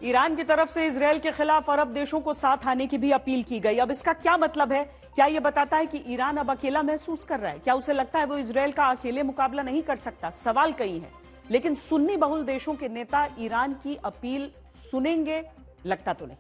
Iran की तरफ से इजरायल के खिलाफ अरब देशों को साथ आने की भी अपील की गई। अब इसका क्या मतलब है? क्या यह बताता है कि ईरान अब अकेला महसूस कर रहा है? क्या उसे लगता है वो इजरायल का अकेले मुकाबला नहीं कर सकता? सवाल कई हैं, लेकिन सुन्नी बहुल देशों के नेता ईरान की अपील सुनेंगे लगता तो नहीं,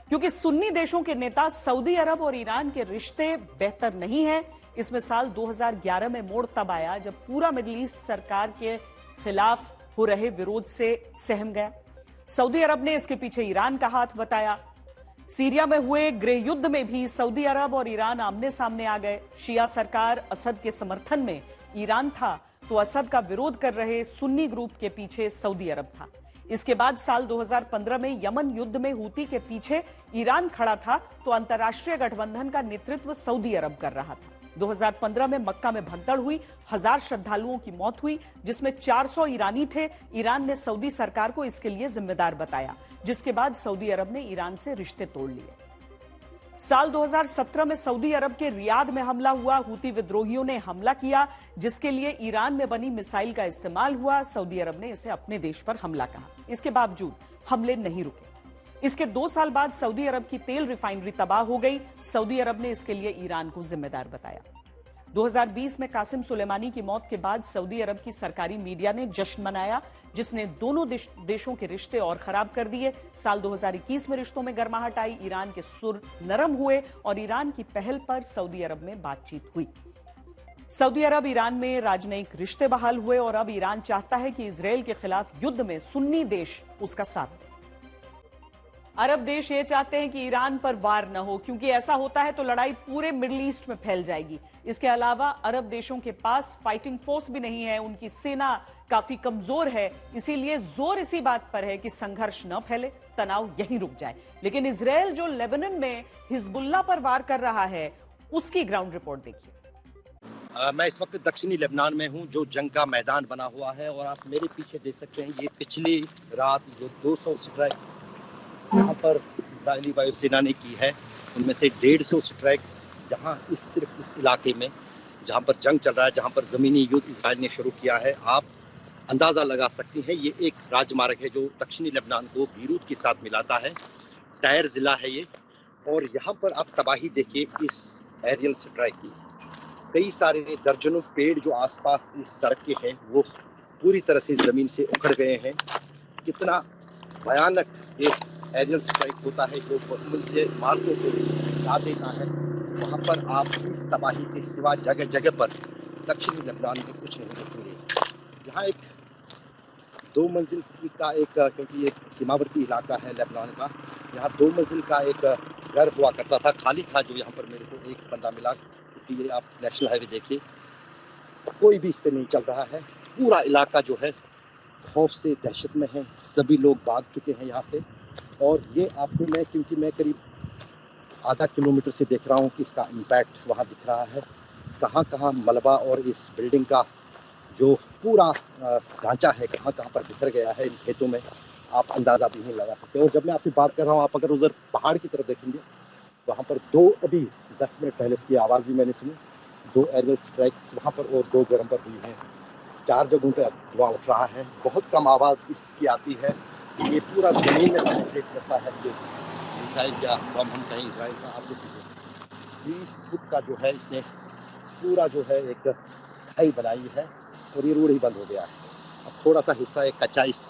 क्योंकि सुन्नी देशों के नेता सऊदी अरब और ईरान के रिश्ते बेहतर नहीं हैं। इसमें साल 2011 में मोड़ तब आया जब पूरा मिडिल ईस्ट सरकार के खिलाफ हो रहे विरोध से सहम गया। सऊदी अरब ने इसके पीछे ईरान का हाथ बताया। सीरिया में हुए गृह युद्ध में भी सऊदी अरब और ईरान आमने सामने आ गए। शिया सरकार असद के समर्थन में ईरान था, तो असद का विरोध कर रहे सुन्नी ग्रुप के पीछे सऊदी अरब था। इसके बाद साल 2015 में यमन युद्ध में हूती के पीछे ईरान खड़ा था, तो अंतर्राष्ट्रीय गठबंधन का नेतृत्व सऊदी अरब कर रहा था। 2015 में मक्का में भगदड़ हुई, 1000 श्रद्धालुओं की मौत हुई, जिसमें 400 ईरानी थे। ईरान ने सऊदी सरकार को इसके लिए जिम्मेदार बताया, जिसके बाद सऊदी अरब ने ईरान से रिश्ते तोड़ लिए। साल 2017 में सऊदी अरब के रियाद में हमला हुआ। हूती विद्रोहियों ने हमला किया, जिसके लिए ईरान में बनी मिसाइल का इस्तेमाल हुआ। सऊदी अरब ने इसे अपने देश पर हमला कहा। इसके बावजूद हमले नहीं रुके। इसके 2 साल बाद सऊदी अरब की तेल रिफाइनरी तबाह हो गई। सऊदी अरब ने इसके लिए ईरान को जिम्मेदार बताया। 2020 में कासिम सुलेमानी की मौत के बाद सऊदी अरब की सरकारी मीडिया ने जश्न मनाया, जिसने दोनों देशों के रिश्ते और खराब कर दिए। साल 2021 में रिश्तों में गर्माहट आई, ईरान के सुर नरम हुए और ईरान की पहल पर सऊदी अरब में बातचीत हुई। सऊदी अरब ईरान में राजनयिक रिश्ते बहाल हुए और अब ईरान चाहता है कि इजरायल के खिलाफ युद्ध में सुन्नी देश उसका साथ दे। अरब देश ये चाहते हैं कि ईरान पर वार न हो, क्योंकि ऐसा होता है तो लड़ाई पूरे मिडिल ईस्ट में फैल जाएगी। इसके अलावा अरब देशों के पास फाइटिंग फोर्स भी नहीं है, उनकी सेना काफी कमजोर है। इसीलिए जोर इसी बात पर है कि संघर्ष न फैले, तनाव यहीं रुक जाए। लेकिन इजरायल जो लेबनान में हिजबुल्लाह पर वार कर रहा है, उसकी ग्राउंड रिपोर्ट देखिए। मैं इस वक्त दक्षिणी लेबनान में हूं, जो जंग का मैदान बना हुआ है, और आप मेरे पीछे देख सकते हैं ये पिछली रात जो 200 स्ट्राइक्स यहाँ पर इजरायली वायुसेना ने की है, उनमें से 150 स्ट्राइक्स यहाँ सिर्फ इस इलाके में जहाँ पर जंग चल रहा है, जहाँ पर ज़मीनी युद्ध इजरायल ने शुरू किया है। आप अंदाज़ा लगा सकती हैं, ये एक राजमार्ग है जो दक्षिणी लेबनान को बीरूत के साथ मिलाता है। टायर ज़िला है ये, और यहाँ पर आप तबाही देखिए इस एरियल स्ट्राइक की। कई सारे दर्जनों पेड़ जो आसपास इस सड़क के हैं वो पूरी तरह से ज़मीन से उखड़ गए हैं। कितना भयानक ये एरियल स्ट्राइक होता है जो मुझे इमारतों को गिरा देता है। वहाँ पर आप इस तबाही के सिवा जगह जगह पर दक्षिणी लेबनान में कुछ नहीं देखेंगे। यहाँ एक 2 मंजिल का क्योंकि ये सीमावर्ती इलाका है लेबनान का, यहाँ 2 मंजिल का एक घर हुआ करता था, खाली था, जो यहाँ पर मेरे को एक बंदा मिला। क्योंकि ये आप नेशनल हाईवे देखिए, कोई भी इस पर नहीं चल रहा है। पूरा इलाका जो है खौफ से दहशत में है, सभी लोग भाग चुके हैं यहाँ से। और ये आपको क्योंकि मैं करीब आधा किलोमीटर से देख रहा हूँ कि इसका इम्पैक्ट वहाँ दिख रहा है, कहाँ कहाँ मलबा और इस बिल्डिंग का जो पूरा ढांचा है कहाँ कहाँ पर बिखर गया है इन खेतों में, आप अंदाज़ा भी नहीं लगा सकते। और जब मैं आपसे बात कर रहा हूँ, आप अगर उधर पहाड़ की तरफ देखेंगे, वहाँ पर 2 अभी 10 मिनट पहले उसकी आवाज़ भी मैंने सुनी, 2 एरियल स्ट्राइक्स वहाँ पर और 2 गर्म पर हुई हैं। 4 जगहों पर धुआं उठ रहा है, बहुत कम आवाज़ इसकी आती है। ये पूरा ज़मीन में पेनिट्रेट करता है कि मिसाइल क्या बम हम कहीं इजराइल का। आप देखिए 20 फुट का जो है इसने पूरा जो है एक खाई बनाई है, और ये रोड ही बंद हो गया है। अब थोड़ा सा हिस्सा एक कच्चा इस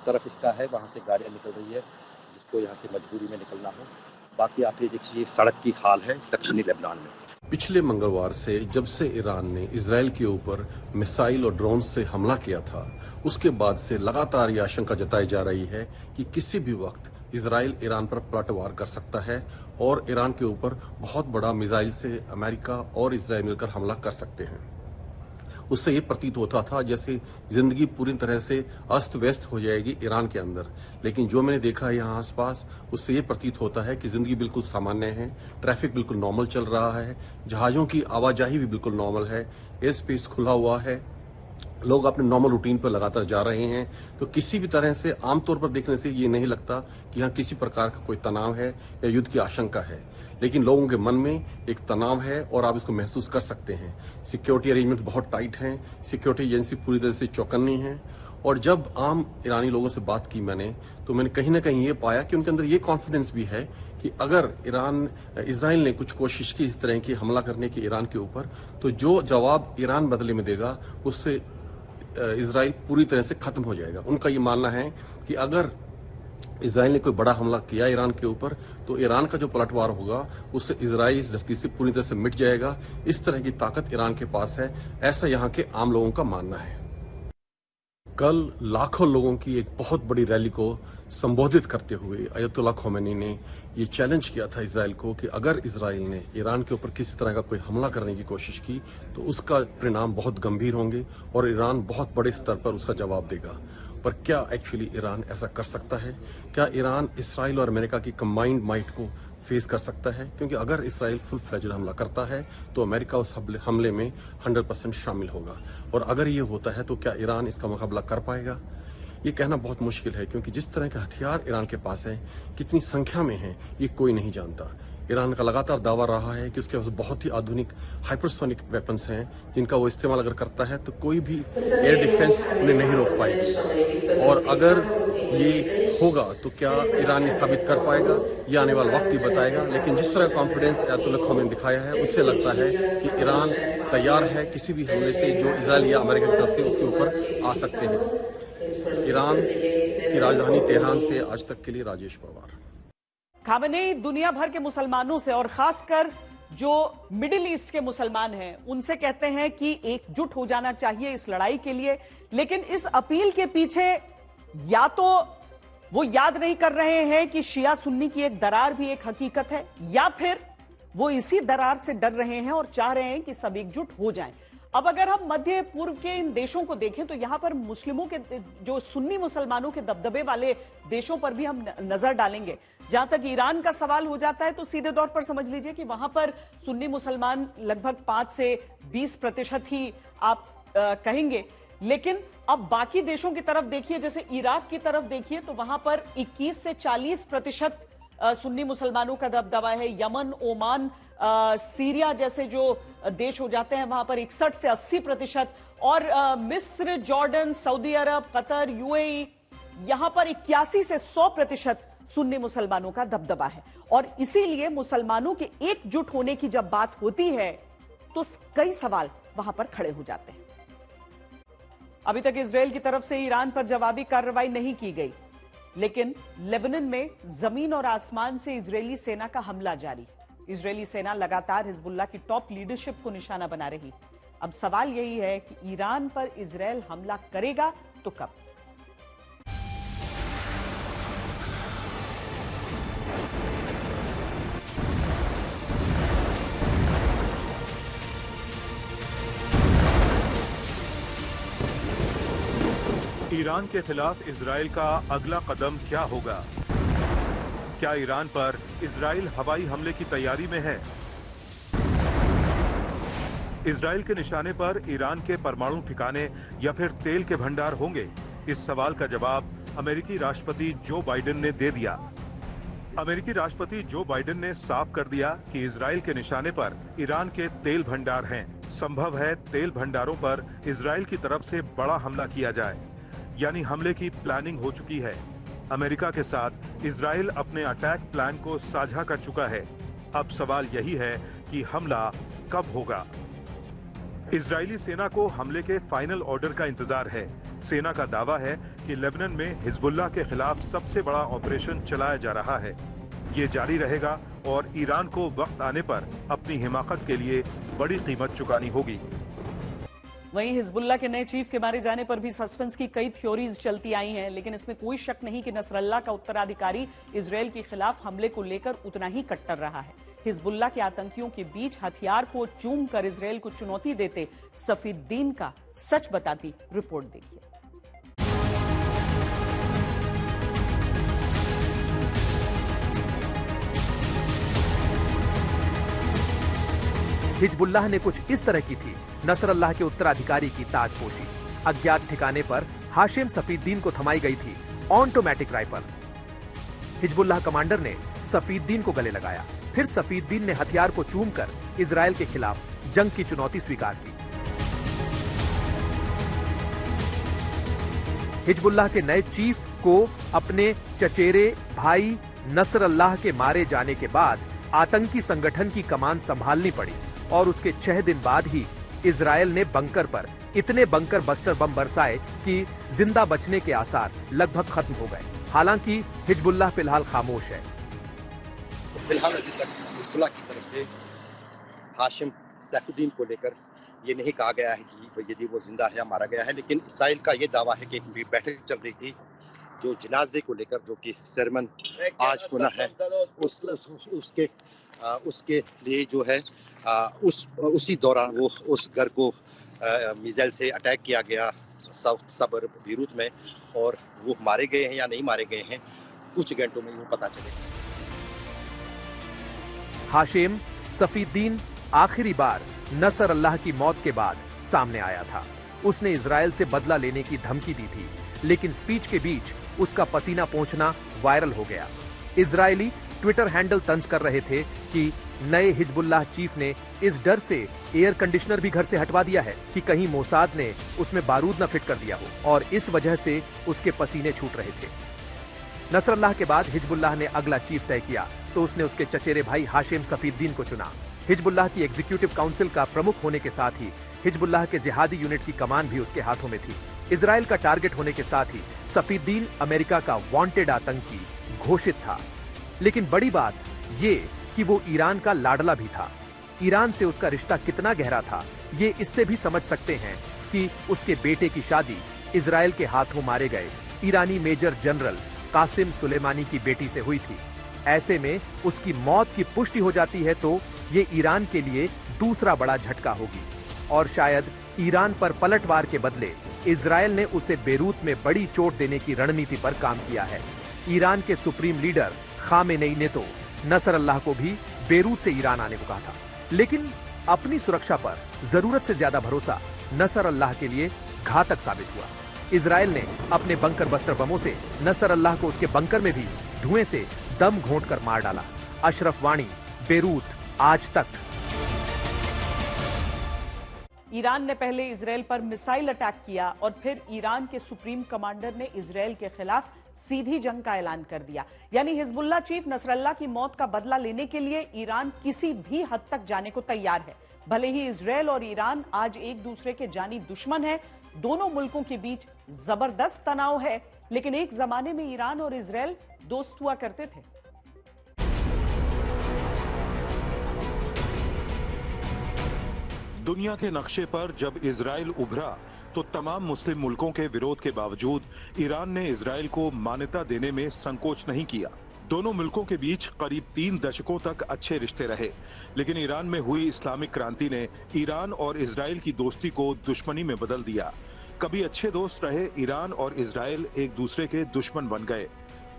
तरफ इसका है, वहाँ से गाड़ियाँ निकल रही है जिसको यहाँ से मजबूरी में निकलना हो। बाकी आप ये देखिए सड़क की हाल है दक्षिणी लेबनान में। पिछले मंगलवार से जब से ईरान ने इजरायल के ऊपर मिसाइल और ड्रोन से हमला किया था, उसके बाद से लगातार ये आशंका जताई जा रही है कि किसी भी वक्त इजरायल ईरान पर पलटवार कर सकता है और ईरान के ऊपर बहुत बड़ा मिसाइल से अमेरिका और इजरायल मिलकर हमला कर सकते हैं। उससे ये प्रतीत होता था जैसे जिंदगी पूरी तरह से अस्त व्यस्त हो जाएगी ईरान के अंदर, लेकिन जो मैंने देखा है यहाँ आसपास, उससे ये प्रतीत होता है कि जिंदगी बिल्कुल सामान्य है, ट्रैफिक बिल्कुल नॉर्मल चल रहा है, जहाज़ों की आवाजाही भी बिल्कुल नॉर्मल है, एयर स्पेस खुला हुआ है, लोग अपने नॉर्मल रूटीन पर लगातार जा रहे हैं। तो किसी भी तरह से आमतौर पर देखने से ये नहीं लगता कि यहाँ किसी प्रकार का कोई तनाव है या युद्ध की आशंका है, लेकिन लोगों के मन में एक तनाव है और आप इसको महसूस कर सकते हैं। सिक्योरिटी अरेंजमेंट बहुत टाइट हैं, सिक्योरिटी एजेंसी पूरी तरह से चौकन्नी है और जब आम ईरानी लोगों से बात की मैंने, तो मैंने कहीं ना कहीं ये पाया कि उनके अंदर ये कॉन्फिडेंस भी है कि अगर इसराइल ने कुछ कोशिश की इस तरह की हमला करने की ईरान के ऊपर, तो जो जवाब ईरान बदले में देगा उससे इसराइल पूरी तरह से खत्म हो जाएगा। उनका ये मानना है कि अगर इसराइल ने कोई बड़ा हमला किया ईरान के ऊपर, तो ईरान का जो पलटवार होगा उससे इसराइल इस धरती से पूरी तरह से मिट जाएगा। इस तरह की ताकत ईरान के पास है, ऐसा यहाँ के आम लोगों का मानना है। कल लाखों लोगों की एक बहुत बड़ी रैली को संबोधित करते हुए अयतुल्ला खोमेनी ने ये चैलेंज किया था इसराइल को कि अगर इसराइल ने ईरान के ऊपर किसी तरह का कोई हमला करने की कोशिश की तो उसका परिणाम बहुत गंभीर होंगे और ईरान बहुत बड़े स्तर पर उसका जवाब देगा। पर क्या एक्चुअली ईरान ऐसा कर सकता है? क्या ईरान इसराइल और अमेरिका की कंबाइंड माइट को फेस कर सकता है? क्योंकि अगर इसराइल फुल फ्लेजेड हमला करता है तो अमेरिका उस हमले में 100% शामिल होगा, और अगर ये होता है तो क्या ईरान इसका मुकाबला कर पाएगा? ये कहना बहुत मुश्किल है, क्योंकि जिस तरह के हथियार ईरान के पास है, कितनी संख्या में है, ये कोई नहीं जानता। ईरान का लगातार दावा रहा है कि उसके पास बहुत ही आधुनिक हाइपरसोनिक वेपन्स हैं जिनका वो इस्तेमाल अगर करता है तो कोई भी एयर डिफेंस उन्हें नहीं रोक पाएगी। और अगर ये होगा तो क्या ईरान ये साबित कर पाएगा, ये आने वाला वक्त ही बताएगा। लेकिन जिस तरह कॉन्फिडेंस अयतुल्ला खोमेनी ने दिखाया है, उससे लगता है कि ईरान तैयार है किसी भी हमले से जो इजराइल या अमेरिका की तरफ से उसके ऊपर आ सकते हैं। ईरान की राजधानी तेहरान से आज तक के लिए राजेश पवार। खामेनेई दुनिया भर के मुसलमानों से और खासकर जो मिडिल ईस्ट के मुसलमान हैं उनसे कहते हैं कि एकजुट हो जाना चाहिए इस लड़ाई के लिए। लेकिन इस अपील के पीछे या तो वो याद नहीं कर रहे हैं कि शिया सुन्नी की एक दरार भी एक हकीकत है, या फिर वो इसी दरार से डर रहे हैं और चाह रहे हैं कि सब एकजुट हो जाएं। अब अगर हम मध्य पूर्व के इन देशों को देखें तो यहां पर मुस्लिमों के जो सुन्नी मुसलमानों के दबदबे वाले देशों पर भी हम नजर डालेंगे। जहां तक ईरान का सवाल हो जाता है तो सीधे तौर पर समझ लीजिए कि वहां पर सुन्नी मुसलमान लगभग 5 से 20% ही आप कहेंगे। लेकिन अब बाकी देशों की तरफ देखिए, जैसे इराक की तरफ देखिए तो वहां पर 21 से 40% सुन्नी मुसलमानों का दबदबा है। यमन, ओमान, सीरिया जैसे जो देश हो जाते हैं वहां पर 61 से 80%, और मिस्र, जॉर्डन, सऊदी अरब, कतर, यूएई, यहां पर 81 से 100% सुन्नी मुसलमानों का दबदबा है। और इसीलिए मुसलमानों के एकजुट होने की जब बात होती है तो कई सवाल वहां पर खड़े हो जाते हैं। अभी तक इजराइल की तरफ से ईरान पर जवाबी कार्रवाई नहीं की गई, लेकिन लेबनान में जमीन और आसमान से इजरायली सेना का हमला जारी। इजरायली सेना लगातार हिजबुल्लाह की टॉप लीडरशिप को निशाना बना रही। अब सवाल यही है कि ईरान पर इजराइल हमला करेगा तो कब? ईरान के खिलाफ इजराइल का अगला कदम क्या होगा? क्या ईरान पर इजराइल हवाई हमले की तैयारी में है? इजराइल के निशाने पर ईरान के परमाणु ठिकाने या फिर तेल के भंडार होंगे? इस सवाल का जवाब अमेरिकी राष्ट्रपति जो बाइडेन ने दे दिया। अमेरिकी राष्ट्रपति जो बाइडेन ने साफ कर दिया कि इजराइल के निशाने पर ईरान के तेल भंडार हैं। संभव है तेल भंडारों पर इजराइल की तरफ से बड़ा हमला किया जाए, यानी हमले की प्लानिंग हो चुकी है। अमेरिका के साथ इजराइल अपने अटैक प्लान को साझा कर चुका है। अब सवाल यही है कि हमला कब होगा? इजरायली सेना को हमले के फाइनल ऑर्डर का इंतजार है। सेना का दावा है कि लेबनान में हिजबुल्लाह के खिलाफ सबसे बड़ा ऑपरेशन चलाया जा रहा है। ये जारी रहेगा और ईरान को वक्त आने पर अपनी हिमाकत के लिए बड़ी कीमत चुकानी होगी। वहीं हिजबुल्लाह के नए चीफ के मारे जाने पर भी सस्पेंस की कई थ्योरीज चलती आई हैं, लेकिन इसमें कोई शक नहीं कि नसरल्लाह का उत्तराधिकारी इजरायल के खिलाफ हमले को लेकर उतना ही कट्टर रहा है। हिजबुल्लाह के आतंकियों के बीच हथियार को चूम कर इजरायल को चुनौती देते सफीद्दीन का सच बताती रिपोर्ट देखिए। हिजबुल्लाह ने कुछ इस तरह की थी नसरल्लाह के उत्तराधिकारी की ताजपोशी। अज्ञात ठिकाने पर हाशिम सफीद्दीन को थमाई गई थी ऑटोमेटिक राइफल। हिजबुल्लाह कमांडर ने सफीद्दीन को गले लगाया, फिर सफीद्दीन ने हथियार को चूमकर इजरायल के खिलाफ जंग की चुनौती स्वीकार की। हिजबुल्लाह के नए चीफ को अपने चचेरे भाई नसरल्लाह के मारे जाने के बाद आतंकी संगठन की कमान संभालनी पड़ी और उसके 6 दिन बाद ही इजरायल ने बंकर पर इतने बंकर बस्टर बम बरसाए कि जिंदा बचने के आसार लगभग खत्म हो गए। हालांकि हिजबुल्लाह फिलहाल खामोश है। फिलहाल अभी तक हिजबुल्लाह की तरफ से हाशिम सैफुद्दीन को लेकर ये नहीं कहा गया है कि यदि वो जिंदा है या मारा गया है, लेकिन इसराइल का ये दावा है कि एक बैठक चल रही थी जो जनाजे को लेकर, जो कि सरमन आज होना है, उसके लिए जो है उसी दौरान वो उस घर को मिसाइल से अटैक किया गया साउथ सबर्ब बीरूत में, और वो मारे गए हैं या नहीं मारे गए हैं कुछ घंटों में वो पता चलेगा। हाशिम सफीद्दीन आखिरी बार नसरल्लाह की मौत के बाद सामने आया था। उसने इजरायल से बदला लेने की धमकी दी थी, लेकिन स्पीच के बीच उसका पसीना पोंछना वायरल हो गया। इजरायली ट्विटर हैंडल तंज कर रहे थे कि नए हिजबुल्लाह चीफ ने इस डर से एयर कंडीशनर भी घर से हटवा दिया है कि कहीं मोसाद ने उसमें बारूद न फिट कर दिया हो, और इस वजह से उसके पसीने छूट रहे थे। नसरल्लाह के बाद हिजबुल्लाह ने अगला चीफ तय किया तो उसने उसके चचेरे भाई हाशिम सफीद्दीन को चुना। हिजबुल्लाह की एग्जीक्यूटिव काउंसिल का प्रमुख होने के साथ ही हिजबुल्लाह के जिहादी यूनिट की कमान भी उसके हाथों में थी। इजराइल का टारगेट होने के साथ ही सफीद्दीन अमेरिका का वांटेड आतंकी घोषित था। लेकिन बड़ी बात ये कि वो ईरान का लाडला भी था। ईरान से उसका रिश्ता कितना गहरा था ये इससे भी समझ सकते हैं कि उसके बेटे की शादी इजराइल के हाथों मारे गए ईरानी मेजर जनरल कासिम सुलेमानी की बेटी से हुई थी। ऐसे में उसकी मौत की पुष्टि हो जाती है तो ये ईरान के लिए दूसरा बड़ा झटका होगी, और शायद ईरान पर पलटवार के बदले इजराइल ने उसे बेरूत में बड़ी चोट देने की रणनीति पर काम किया है। ईरान के सुप्रीम लीडर खामेनेई ने तो नसरल्लाह को भी बेरूत से ईरान आने को कहा था, लेकिन अपनी सुरक्षा पर जरूरत से ज्यादा भरोसा नसरल्लाह के लिए घातक साबित हुआ। इजराइल ने अपने बंकर बस्टर बमों से नसरल्लाह को उसके बंकर में भी धुएं से दम घोंटकर मार डाला। अशरफ वाणी, बेरूत, आज तक। ईरान ने पहले इजराइल पर मिसाइल अटैक किया और फिर ईरान के सुप्रीम कमांडर ने इजराइल के खिलाफ सीधी जंग का ऐलान कर दिया। यानी हिजबुल्लाह चीफ नसरल्लाह की मौत का बदला लेने के लिए ईरान किसी भी हद तक जाने को तैयार है। भले ही इजराइल और ईरान आज एक दूसरे के जानी दुश्मन हैं, दोनों मुल्कों के बीच जबरदस्त तनाव है, लेकिन एक जमाने में ईरान और इजराइल दोस्त हुआ करते थे। दुनिया के नक्शे पर जब इजराइल उभरा तो तमाम मुस्लिम मुल्कों के विरोध के बावजूद ईरान ने इजराइल को मान्यता देने में संकोच नहीं किया। दोनों मुल्कों के बीच करीब 3 दशकों तक अच्छे रिश्ते रहे, लेकिन ईरान में हुई इस्लामिक क्रांति ने ईरान और इजराइल की दोस्ती को दुश्मनी में बदल दिया। कभी अच्छे दोस्त रहे ईरान और इजराइल एक दूसरे के दुश्मन बन गए।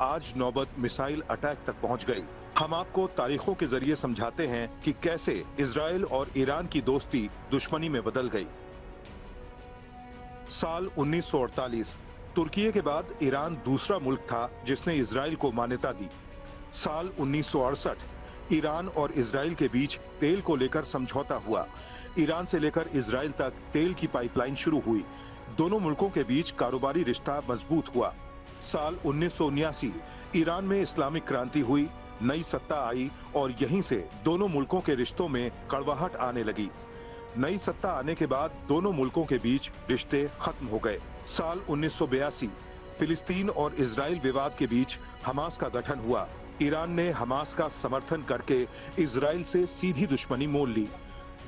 आज नौबत मिसाइल अटैक तक पहुंच गई। हम आपको तारीखों के जरिए समझाते हैं कि कैसे इजराइल और ईरान की दोस्ती दुश्मनी में बदल गई। साल 1948 तुर्की के बाद ईरान दूसरा मुल्क था जिसने इजराइल को मान्यता दी। साल 1968 ईरान और इजराइल के बीच तेल को लेकर समझौता हुआ। ईरान से लेकर इजराइल तक तेल की पाइपलाइन शुरू हुई। दोनों मुल्कों के बीच कारोबारी रिश्ता मजबूत हुआ। साल 1979 ईरान में इस्लामिक क्रांति हुई, नई सत्ता आई और यहीं से दोनों मुल्कों के रिश्तों में कड़वाहट आने लगी। नई सत्ता आने के बाद दोनों मुल्कों के बीच रिश्ते खत्म हो गए। साल 1982 फिलिस्तीन और इजराइल विवाद के बीच हमास का गठन हुआ। ईरान ने हमास का समर्थन करके इजराइल से सीधी दुश्मनी मोल ली।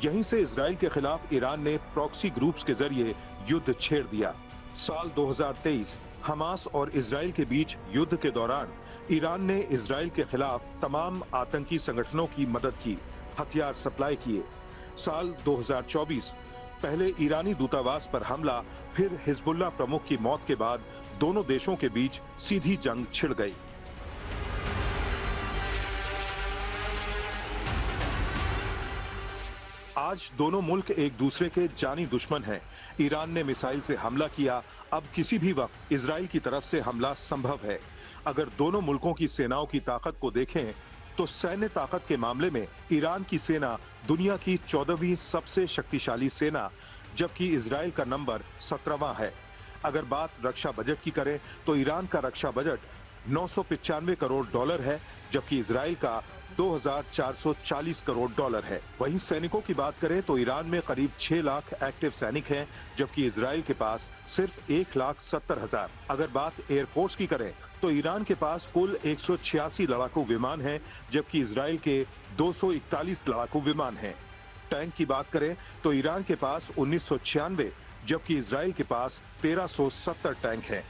यहीं से इजराइल के खिलाफ ईरान ने प्रॉक्सी ग्रुप्स के जरिए युद्ध छेड़ दिया। साल 2023 हमास और इजराइल के बीच युद्ध के दौरान ईरान ने इजराइल के खिलाफ तमाम आतंकी संगठनों की मदद की, हथियार सप्लाई किए। साल 2024 पहले ईरानी दूतावास पर हमला, फिर हिजबुल्लाह प्रमुख की मौत के बाद दोनों देशों के बीच सीधी जंग छिड़ गई। आज दोनों मुल्क एक दूसरे के जानी दुश्मन हैं। ईरान ने मिसाइल से हमला किया, अब किसी भी वक्त इजराइल की तरफ से हमला संभव है। अगर दोनों मुल्कों की सेनाओं की ताकत को देखें तो सैन्य ताकत के मामले में ईरान की सेना दुनिया की 14वीं सबसे शक्तिशाली सेना, जबकि इजराइल का नंबर 17वां है। अगर बात रक्षा बजट की करें तो ईरान का रक्षा बजट 995 करोड़ डॉलर है, जबकि इजराइल का 2440 करोड़ डॉलर है। वहीं सैनिकों की बात करें तो ईरान में करीब 6 लाख एक्टिव सैनिक हैं, जबकि इजराइल के पास सिर्फ 1,70,000। अगर बात एयरफोर्स की करें तो ईरान के पास कुल 186 लड़ाकू विमान हैं, जबकि इजराइल के 241 लड़ाकू विमान हैं। टैंक की बात करें तो ईरान के पास 1996, जबकि इजराइल के पास 1370 टैंक हैं।